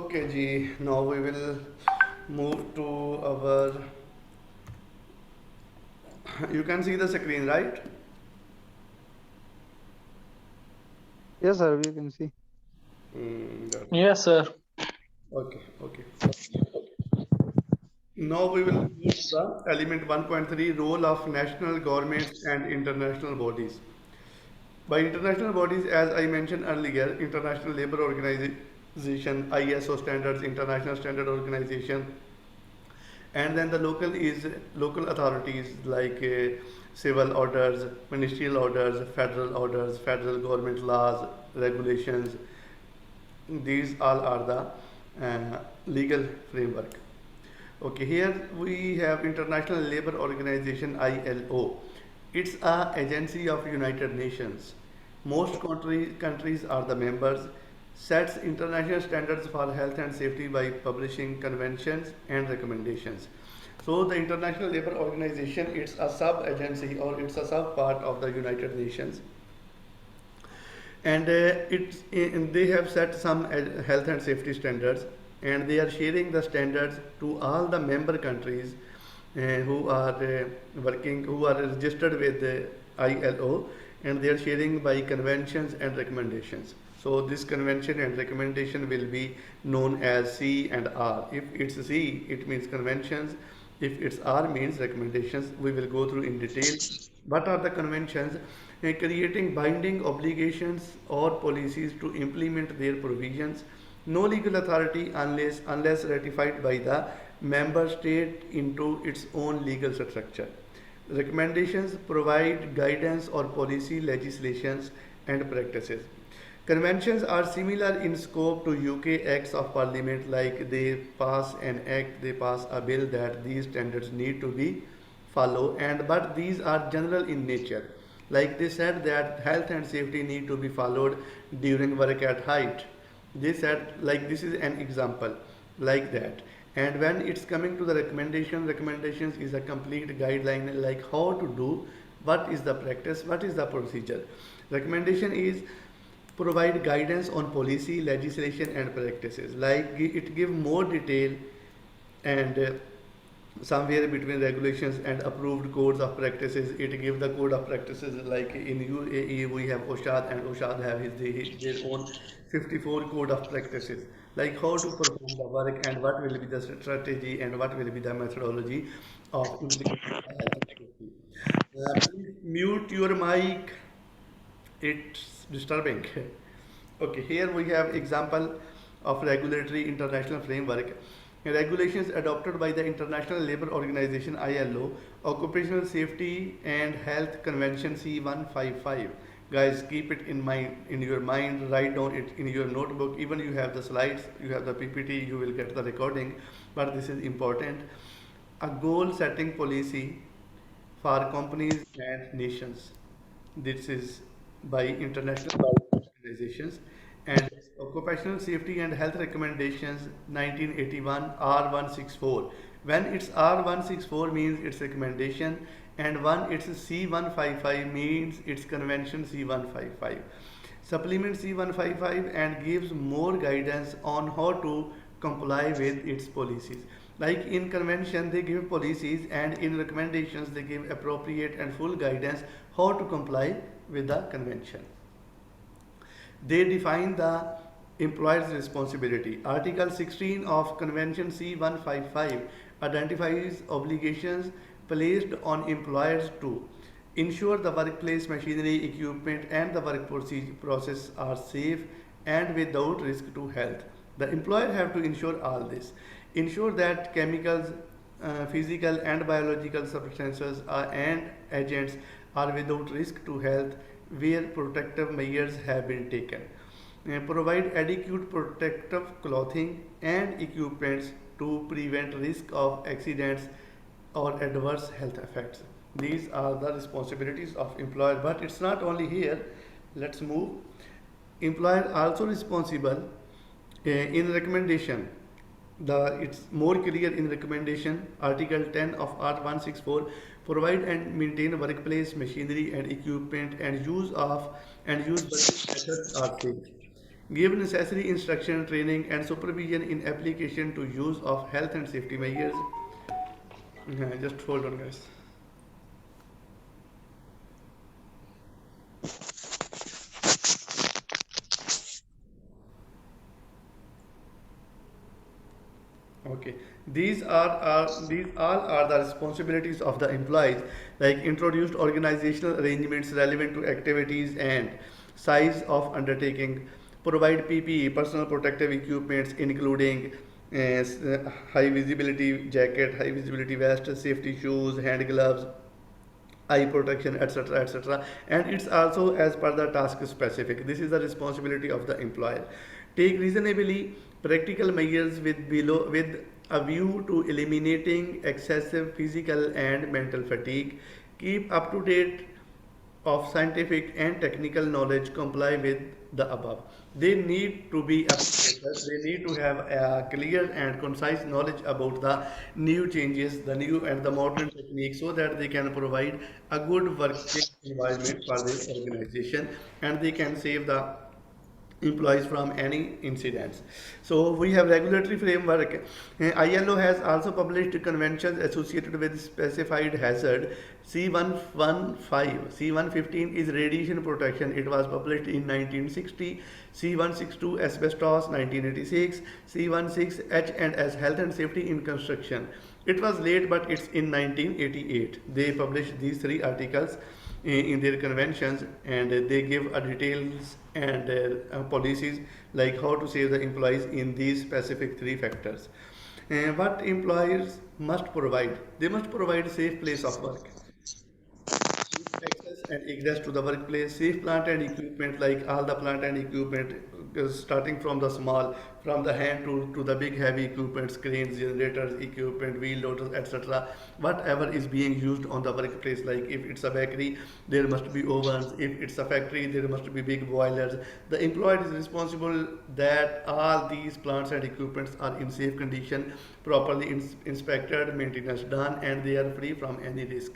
Okay, Ji. Now we will move to our. You can see the screen, right? Yes, sir, we can see. Good. Yes, sir. Okay, okay. Now we will move to the element 1.3 role of national governments and international bodies. By international bodies, as I mentioned earlier, International Labour Organization, ISO standards, International Standard Organization, and then the local is local authorities like civil orders, ministerial orders, federal government laws, regulations. These all are the legal framework. Okay, here we have International Labour Organization ILO. It's a agency of United Nations. Most countries are the members, sets international standards for health and safety by publishing conventions and recommendations. So the International Labour Organization, it's a sub-agency or it's a sub-part of the United Nations, and they have set some health and safety standards, and they are sharing the standards to all the member countries who are who are registered with the ILO, and they are sharing by conventions and recommendations. So this convention and recommendation will be known as C and R. If it's C, it means conventions. If it's R, means recommendations. We will go through in detail. What are the conventions? Creating binding obligations or policies to implement their provisions. No legal authority unless ratified by the member state into its own legal structure. Recommendations provide guidance or policy legislations and practices. Conventions are similar in scope to UK Acts of Parliament, like they pass an act, they pass a bill that these standards need to be followed, and but these are general in nature. Like they said that health and safety need to be followed during work at height. They said like this is an example like that. And when it's coming to the recommendations is a complete guideline like how to do, what is the practice, what is the procedure. Recommendation is provide guidance on policy, legislation, and practices. Like it give more detail and somewhere between regulations and approved codes of practices. It give the code of practices like in UAE we have OSHAD, and OSHAD have their own 54 code of practices. Like how to perform the work and what will be the strategy and what will be the methodology of implementing the health and safety. Please mute your mic, it's disturbing. Okay, here we have example of regulatory international framework. Regulations adopted by the International Labour Organization ILO, Occupational Safety and Health Convention C155. Guys, keep it in your mind, write down it in your notebook. Even you have the slides, you have the PPT, you will get the recording, but this is important. A goal setting policy for companies and nations. This is by international organizations, and occupational safety and health recommendations 1981 R164. When it's R164 means it's recommendation, and when it's C155 means it's convention C155. Supplement C155 and gives more guidance on how to comply with its policies. Like in convention, they give policies, and in recommendations, they give appropriate and full guidance how to comply with the convention. They define the employer's responsibility. Article 16 of Convention C155 identifies obligations placed on employers to ensure the workplace machinery, equipment, and the work process are safe and without risk to health. The employer have to ensure all this. Ensure that chemicals, physical and biological substances and agents are without risk to health where protective measures have been taken. Provide adequate protective clothing and equipments to prevent risk of accidents or adverse health effects. These are the responsibilities of employer, but it's not only here. Let's move. Employer also responsible in recommendation. It's more clear in recommendation. Article 10 of Art 164 provide and maintain workplace machinery and equipment and use working methods are safe. give necessary instruction, training, and supervision in application to use of health and safety measures. Just hold on, guys. Okay, these all are the responsibilities of the employees, like introduced organizational arrangements relevant to activities and size of undertaking, provide PPE, personal protective equipments, including high visibility jacket, high visibility vest, safety shoes, hand gloves, eye protection, etc., etc. And it's also as per the task specific. This is the responsibility of the employer. Take reasonably practical measures with a view to eliminating excessive physical and mental fatigue. Keep up to date of scientific and technical knowledge, comply with the above. They need to be updated. They need to have a clear and concise knowledge about the new changes, the new and the modern techniques, so that they can provide a good working environment for this organization, and they can save the employees from any incidents. So we have regulatory framework. ILO has also published conventions associated with specified hazard. C115, C115 is radiation protection. It was published in 1960. C162 asbestos 1986. C16 H&S health and safety in construction. It was late, but it's in 1988. They published these three articles in their conventions, and they give details and policies like how to save the employees in these specific three factors. What employers must provide? They must provide safe place of work, access and egress to the workplace, safe plant and equipment, like all the plant and equipment, starting from the small, from the hand to the big heavy equipment, cranes, generators, equipment, wheel loaders, etc. Whatever is being used on the workplace, like if it's a bakery, there must be ovens, if it's a factory, there must be big boilers. The employer is responsible that all these plants and equipments are in safe condition, properly inspected, maintenance done, and they are free from any risk.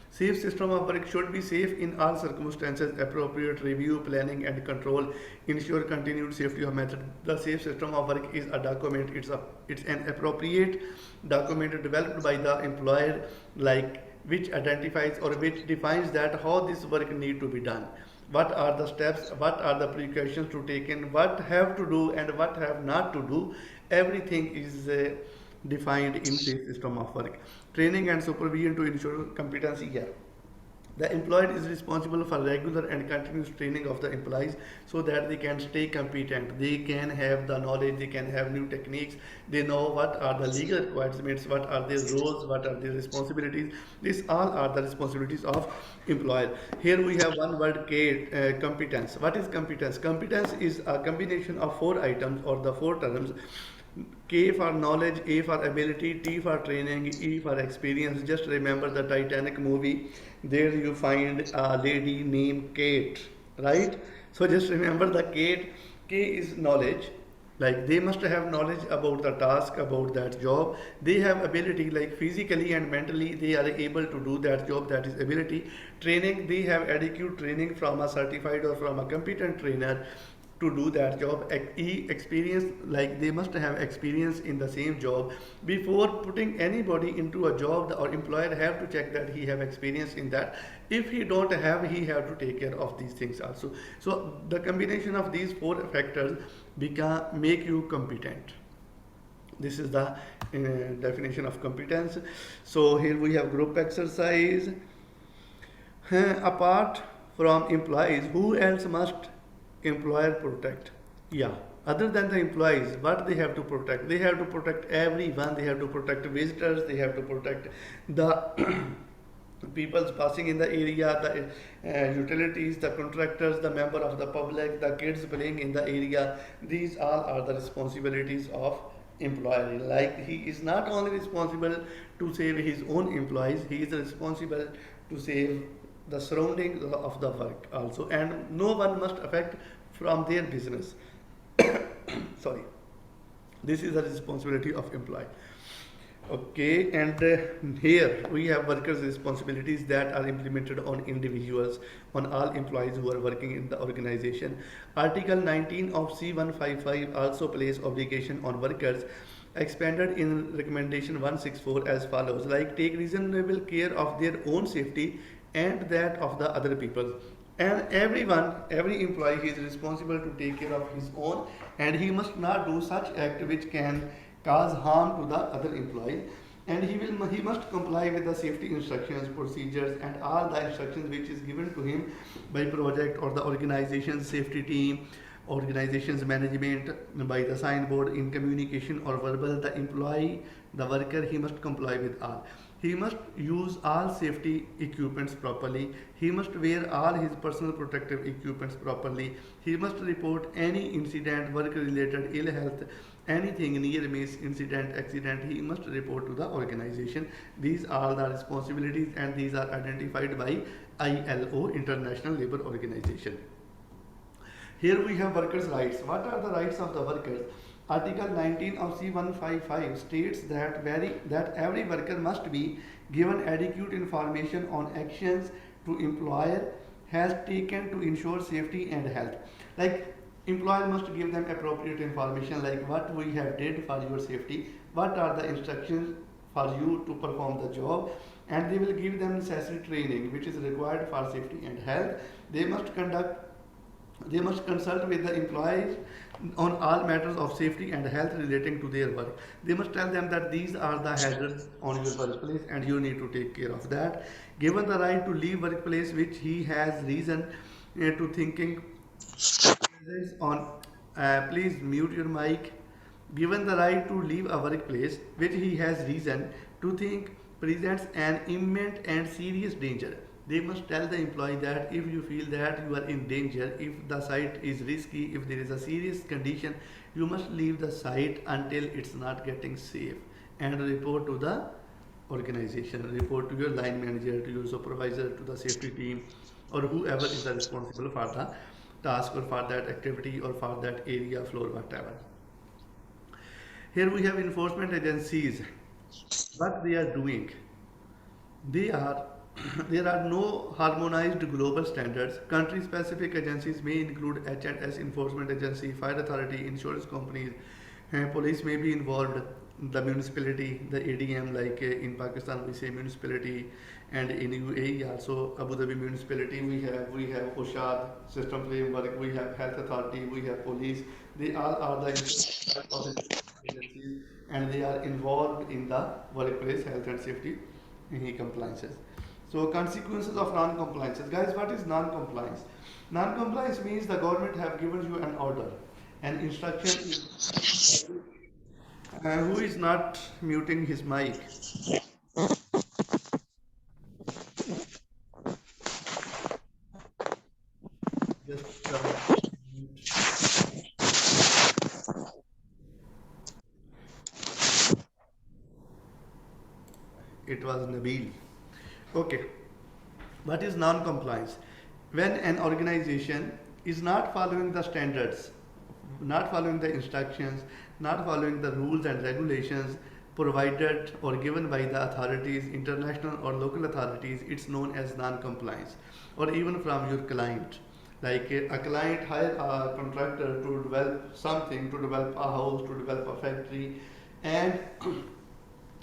Safe system of work should be safe in all circumstances. Appropriate review, planning, and control ensure continued safety of method. The safe system of work is a document. It's an appropriate document developed by the employer, like which identifies or which defines that how this work need to be done. What are the steps? What are the precautions to take in? What have to do and what have not to do? Everything is defined in safe system of work. Training and supervision to ensure competency. Yeah, the employer is responsible for regular and continuous training of the employees so that they can stay competent. They can have the knowledge, they can have new techniques, they know what are the legal requirements, what are their roles, what are their responsibilities. These all are the responsibilities of employer. Here we have one word, competence. What is competence? Competence is a combination of four items or the four terms. K for knowledge, A for ability, T for training, E for experience. Just remember the Titanic movie. There you find a lady named Kate, right? So just remember the Kate. K is knowledge. Like they must have knowledge about the task, about that job. They have ability, like physically and mentally, they are able to do that job. That is ability. Training, they have adequate training from a certified or from a competent trainer to do that job. Experience, like they must have experience in the same job. Before putting anybody into a job, or employer have to check that he have experience in that. If he don't have, he have to take care of these things also. So the combination of these four factors make you competent. This is the definition of competence. So here we have group exercise. Apart from employees, who else must employer protect? Yeah, other than the employees, what they have to protect? They have to protect everyone. They have to protect visitors, they have to protect the peoples passing in the area, the utilities, the contractors, the member of the public, the kids playing in the area. These all are the responsibilities of employer. Like he is not only responsible to save his own employees, he is responsible to save the surrounding of the work also, and no one must affect from their business. Sorry, this is the responsibility of employee. Okay, and here we have workers' responsibilities that are implemented on individuals, on all employees who are working in the organization. Article 19 of C155 also places obligation on workers, expanded in recommendation 164 as follows: like take reasonable care of their own safety and that of the other people. And every employee is responsible to take care of his own, and he must not do such act which can cause harm to the other employee. And he must comply with the safety instructions, procedures, and all the instructions which is given to him by project or the organization's safety team, organization's management, by the signboard, in communication or verbal. The employee, the worker, he must comply with all. He must use all safety equipments properly. He must wear all his personal protective equipments properly. He must report any incident, work related ill health, anything near miss, incident, accident. He must report to the organization. These are the responsibilities, and these are identified by ILO, International Labour Organization. Here we have workers' rights. What are the rights of the workers? Article 19 of C155 states that every worker must be given adequate information on actions to employer has taken to ensure safety and health. Like employer must give them appropriate information like what we have did for your safety, what are the instructions for you to perform the job, and they will give them necessary training which is required for safety and health. They must conduct they must consult with the employees on all matters of safety and health relating to their work. They must tell them that these are the hazards on your workplace and you need to take care of that. Given the right to leave workplace which he has reason to thinking on, please mute your mic. Given the right to leave a workplace which he has reason to think presents an imminent and serious danger, they must tell the employee that if you feel that you are in danger, if the site is risky, if there is a serious condition, you must leave the site until it's not getting safe, and report to the organization, report to your line manager, to your supervisor, to the safety team, or whoever is responsible for the task or for that activity or for that area, floor, whatever. Here we have enforcement agencies. What they are doing? They are there are no harmonized global standards. Country specific agencies may include H&S Enforcement Agency, Fire Authority, insurance companies, police may be involved, the municipality, the ADM, like in Pakistan we say municipality, and in UAE also Abu Dhabi municipality. We have OSHAD system framework, we have health authority, we have police. They all are the agencies, and they are involved in the workplace health and safety compliances. So consequences of non-compliances. Guys, what is non-compliance? Non-compliance means the government have given you an order, an instruction. Who is not muting his mic? Just it was Nabil. Okay. What is non-compliance? When an organization is not following the standards, not following the instructions, not following the rules and regulations provided or given by the authorities, international or local authorities, it's known as non-compliance. Or even from your client. Like a client hire a contractor to develop something, to develop a house, to develop a factory, and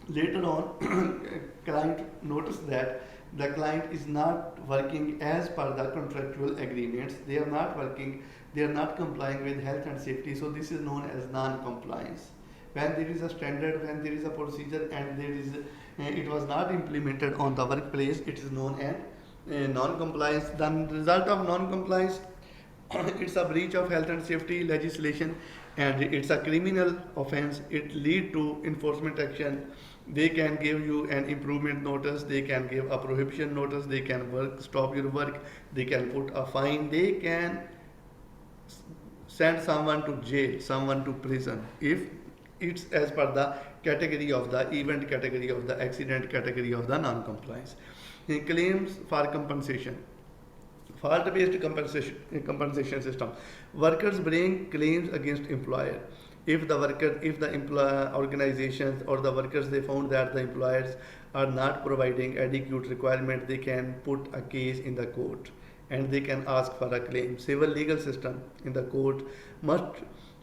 later on client noticed that the client is not working as per the contractual agreements, they are not working, they are not complying with health and safety, so this is known as non-compliance. When there is a standard, when there is a procedure, and there is it was not implemented on the workplace, it is known as non-compliance. The result of non-compliance, it's a breach of health and safety legislation, and it's a criminal offense. It lead to enforcement action. They can give you an improvement notice, they can give a prohibition notice, they can stop your work, they can put a fine, they can send someone to jail, someone to prison, if it's as per the category of the event, category of the accident, category of the non-compliance. Claims for compensation. Fault-based compensation system. Workers bring claims against employer. If the worker, if the employer organizations or the workers, they found that the employers are not providing adequate requirement, they can put a case in the court and they can ask for a claim. Civil legal system in the court must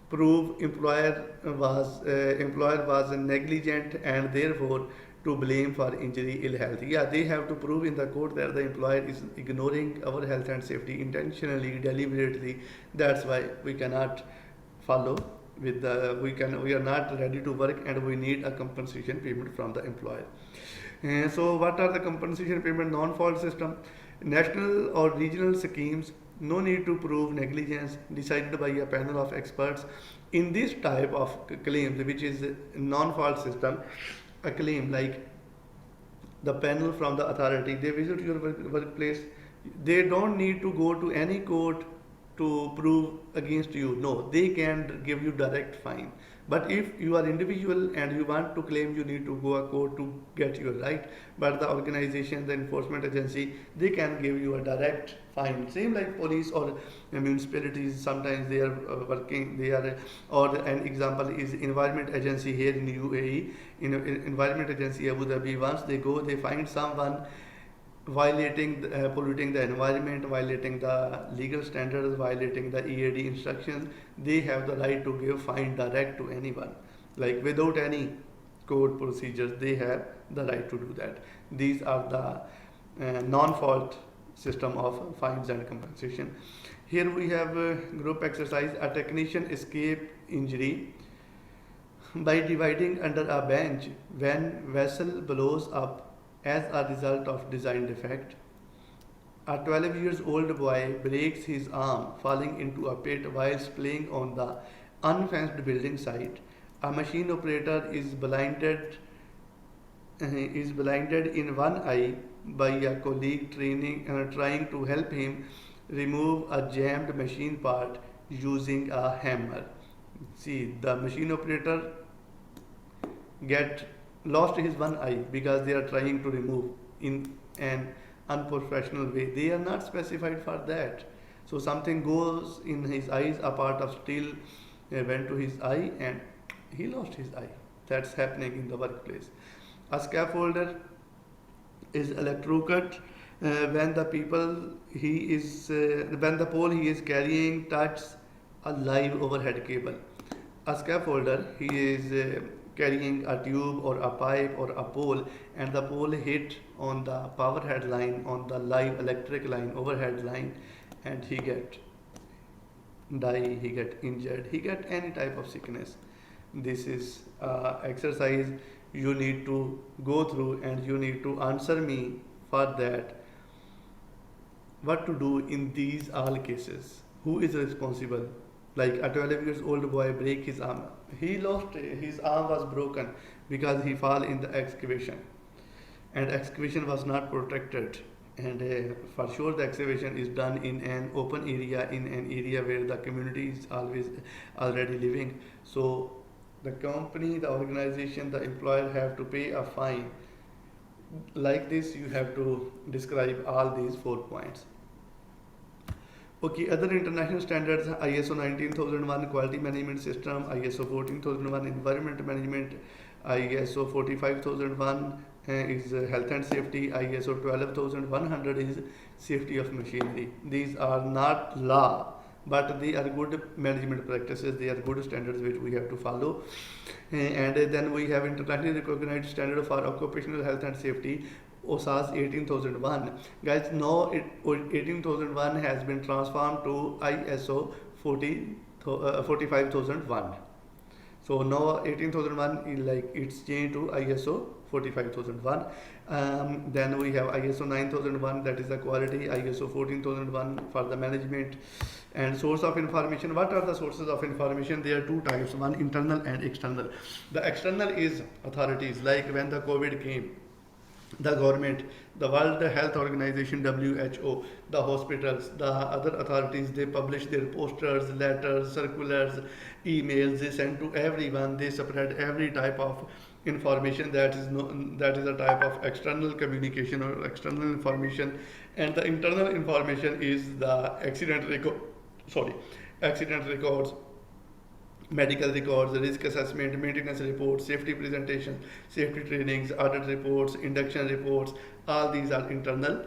prove employer was negligent and therefore to blame for injury, ill health. Yeah, they have to prove in the court that the employer is ignoring our health and safety intentionally, deliberately. That's why we cannot follow with the, we are not ready to work and we need a compensation payment from the employer. So what are the compensation payment non-fault system? National or regional schemes, no need to prove negligence, decided by a panel of experts. In this type of claims, which is non-fault system, a claim like the panel from the authority, they visit your workplace, they don't need to go to any court to prove against you. No, they can give you direct fine. But if you are individual and you want to claim, you need to go a court to get your right. But the organization, the enforcement agency, they can give you a direct fine. Same like police or municipalities, sometimes they are working, they are, or an example is environment agency here in UAE, environment agency Abu Dhabi, once they go, they find someone violating, polluting the environment, violating the legal standards, violating the EAD instructions, they have the right to give fine direct to anyone. Like without any code procedures, they have the right to do that. These are the non-fault system of fines and compensation. Here we have a group exercise. A technician escape injury by dividing under a bench when vessel blows up as a result of design defect. A 12 years old boy breaks his arm falling into a pit whilst playing on the unfenced building site. A machine operator is blinded in one eye by a colleague trying to help him remove a jammed machine part using a hammer. See, the machine operator get lost his one eye because they are trying to remove in an unprofessional way. They are not specified for that. So something goes in his eyes, a part of steel went to his eye and he lost his eye. That's happening in the workplace. A scaffolder is electrocuted when the pole he is carrying touches a live overhead cable. A scaffolder, he is carrying a tube or a pipe or a pole, and the pole hit on the power head line, on the live electric line, overhead line, and he get die, he get injured, he get any type of sickness. This is exercise you need to go through and you need to answer me for that. What to do in these all cases? Who is responsible? Like a 12 years old boy break his arm. He lost, his arm was broken because he fell in the excavation, and excavation was not protected. And for sure the excavation is done in an open area, in an area where the community is always already living. So the company, the organization, the employer have to pay a fine. Like this, you have to describe all these 4 points. Okay, other international standards: ISO 19001 Quality Management System, ISO 14001 Environment Management, ISO 45001 is Health and Safety, ISO 12100 is Safety of Machinery. These are not law, but they are good management practices, they are good standards which we have to follow. And then we have internationally recognized standard for occupational health and safety, OSAS 18001. Guys, now 18001 has been transformed to ISO 45001. So now 18001 is like it's changed to ISO 45001. Then we have ISO 9001, that is the quality, ISO 14001 for the management. And source of information: what are the sources of information? There are 2 types, one internal and external. The external is authorities, like when the COVID came, the government, the World Health Organization, WHO, the hospitals, the other authorities, they publish their posters, letters, circulars, emails, they send to everyone, they spread every type of information. That is a type of external communication or external information. And the internal information is the accident records, medical records, risk assessment, maintenance reports, safety presentation, safety trainings, audit reports, induction reports. All these are internal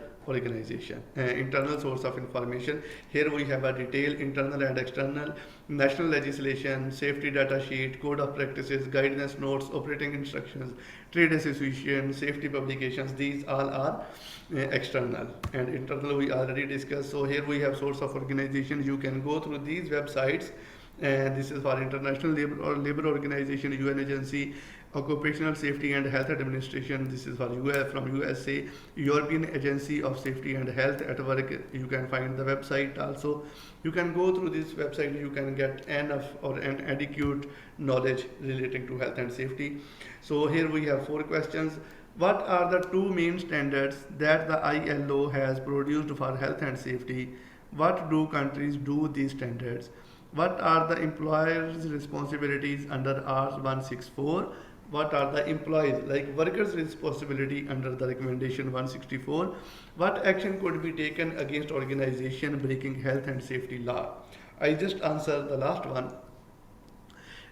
source of information. Here we have a detailed internal and external, national legislation, safety data sheet, code of practices, guidance notes, operating instructions, trade association, safety publications. These all are external, and internal we already discussed. So here we have source of organization. You can go through these websites, and this is for International Labor Organization, UN Agency, Occupational Safety and Health Administration. This is for US, from USA, European Agency of Safety and Health at Work. You can find the website also. You can go through this website. You can get enough or an adequate knowledge relating to health and safety. So here we have 4 questions. What are the 2 main standards that the ILO has produced for health and safety? What do countries do these standards? What are the employer's responsibilities under R164? What are the employees, like workers' responsibility under the recommendation 164? What action could be taken against organization breaking health and safety law? I just answered the last one.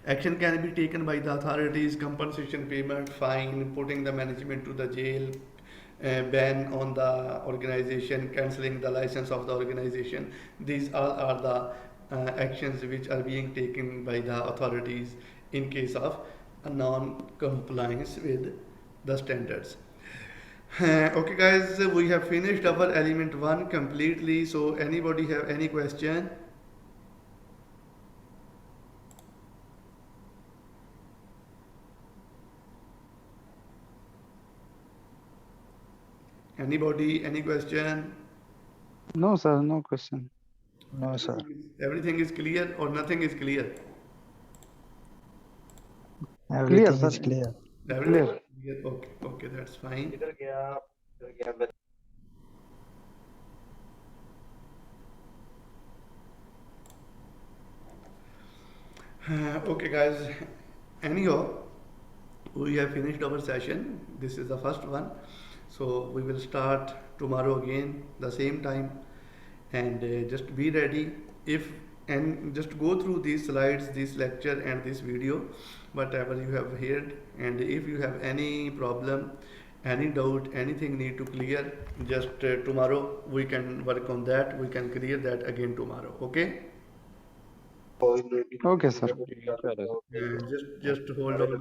Action can be taken by the authorities: compensation payment, fine, putting the management to the jail, ban on the organization, cancelling the license of the organization. These all are the actions which are being taken by the authorities in case of a non-compliance with the standards. Okay guys, we have finished our element 1 completely. So anybody have any question? Anybody, any question? No, sir, no question. No, sir. Everything is clear or nothing is clear? Everything sir. is clear. Everything Clear. is clear. Okay, okay, that's fine. Okay guys, anyhow, we have finished our session. This is the first one. So we will start tomorrow again, the same time, and just be ready. If and just go through these slides, this lecture and this video, whatever you have heard. And if you have any problem, any doubt, anything need to clear, just tomorrow we can work on that. We can clear that again tomorrow. Okay? Okay, sir. Just hold on.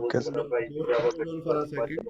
Okay, sir. Hold on for a second.